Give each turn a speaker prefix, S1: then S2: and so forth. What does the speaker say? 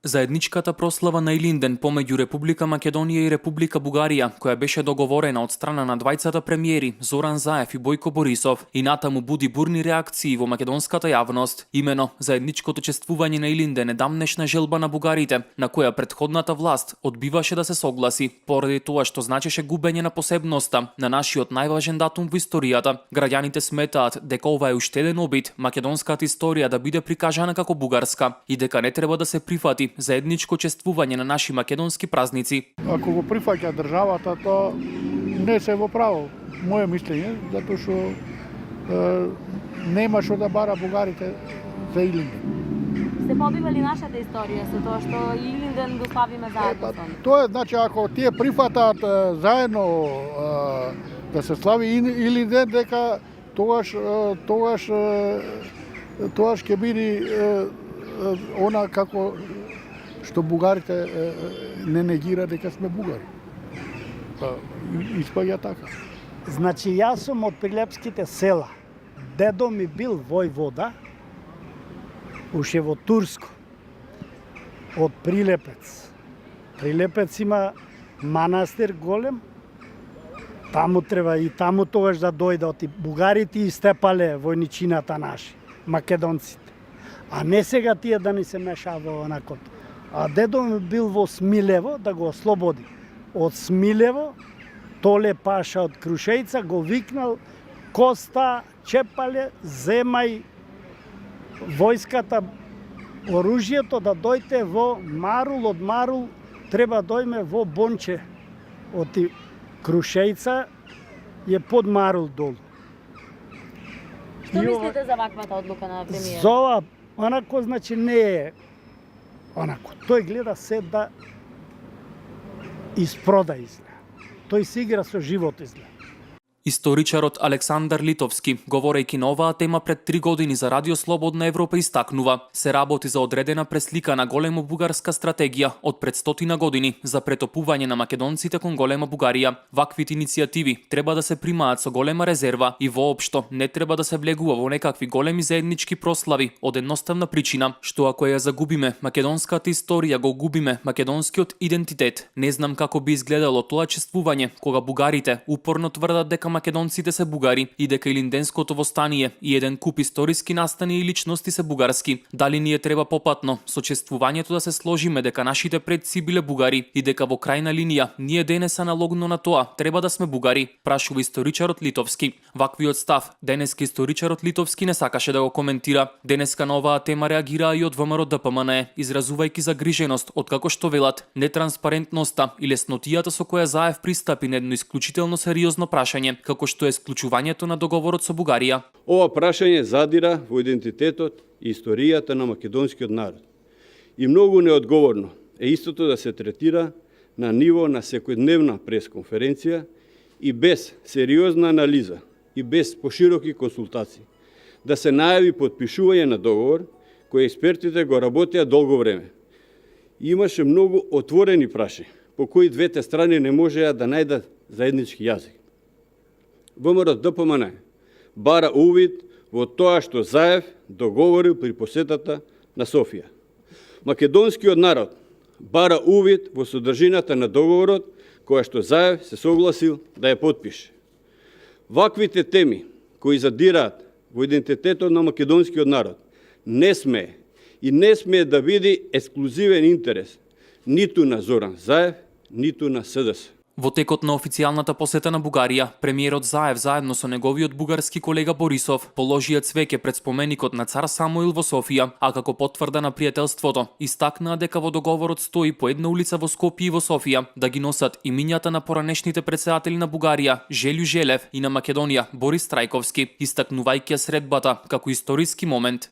S1: Заедничката прослава на Илинден помеѓу Република Македонија и Република Бугарија, која беше договорена од страна на двајцата премиери Зоран Заев и Бојко Борисов, и натаму буди бурни реакции во македонската јавност. Имено заедничкото чествување на Илинден е дамнешна желба на бугарите, на која претходната власт одбиваше да се согласи, поради тоа што значеше губење на посебноста на нашиот најважен датум во историјата. Граѓаните сметаат дека ова е уште еден обид македонската историја да биде прикажана како бугарска и дека не треба да се прифати заедничко чествување на наши македонски празници.
S2: Ако го прифаќа државата, то не се во право, моје мислење, затоа што нема што да бара бугарите за Илинден.
S3: Се побивали нашата историја со тоа што Илинден го славиме заедно со нив?
S2: Тоа е, значи, ако тие прифатат заедно да се слави Илинден, дека тогаш ќе биде она како што бугарите не негира дека сме бугари. Испаѓа така.
S4: Значи, јас сум од прилепските села. Дедо ми бил војвода, уште во Турско, од Прилепец. Прилепец има манастир голем, таму треба и таму тогаш да дојдат и бугарите и степале војничината наши, македонците. А не сега тие да ни се мешава онакото. А дедо ми бил во Смилево да го ослободи. Од Смилево, Толе Паша од Крушејца го викнал: Коста, Чепале, земај војската, оружјето да дојде во Марул, од Марул треба дојме во Бонче. Од Крушејца е под Марул долу.
S3: Што мислите за ваквата одлука на премиерот?
S4: За ова, онако, значи, не е онако. Тој гледа се да испрода изгледа. Тој се игра со живот изгледа.
S1: Историчарот Александар Литовски, говорејќи на оваа тема пред 3 години за Радио Слободна Европа, истакнува: се работи за одредена преслика на голема бугарска стратегија од пред 100 години за претопување на македонците кон голема Бугарија. Ваквите иницијативи треба да се примаат со голема резерва и воопшто не треба да се влегува во некакви големи заеднички прослави од едноставна причина, што ако ја загубиме македонската историја, го губиме македонскиот идентитет. Не знам како би изгледало тоа чествување кога бугарите упорно тврдат дека македонците се бугари и дека Илинденското востание и еден куп историски настани и личности се бугарски. Дали ни е треба попатно со чествувањето да се сложиме дека нашите предци биле бугари и дека во крајна линија ние денес аналогно на тоа треба да сме бугари, прашува историчарот Литовски. Ваквиот став денеска историчарот Литовски не сакаше да го коментира. Денеска на оваа тема реагираа и од ВМРО ДПМН, изразувајќи загриженост од како што велат нетранспарентноста и леснотијата со која Заев пристапи на едно исклучително сериозно прашање, како што е склучувањето на договорот со Бугарија.
S5: Ова прашање задира во идентитетот и историјата на македонскиот народ. И многу неодговорно е истото да се третира на ниво на секојдневна пресконференција и без сериозна анализа и без пошироки консултации. Да се најави потпишување на договор кој експертите го работеа долго време. Имаше многу отворени прашања по кои двете страни не можеа да најдат заеднички јазик. ВМРО ДПМН бара увид во тоа што Заев договорил при посетата на Софија. Македонскиот народ бара увид во содржината на договорот која што Заев се согласил да ја потпише. Ваквите теми кои задираат во идентитетот на македонскиот народ не смее да биде ексклузивен интерес ниту на Зоран Заев, ниту на СДС.
S1: Во текот на официјалната посета на Бугарија, премиерот Заев заедно со неговиот бугарски колега Борисов положија цвеќе пред споменикот на цар Самуил во Софија, а како потврда на пријателството, истакнаа дека во договорот стои по една улица во Скопје и во Софија да ги носат имињата на поранешните претседатели на Бугарија Желју Желев и на Македонија Борис Трајковски, истакнувајќи ја средбата како историски момент.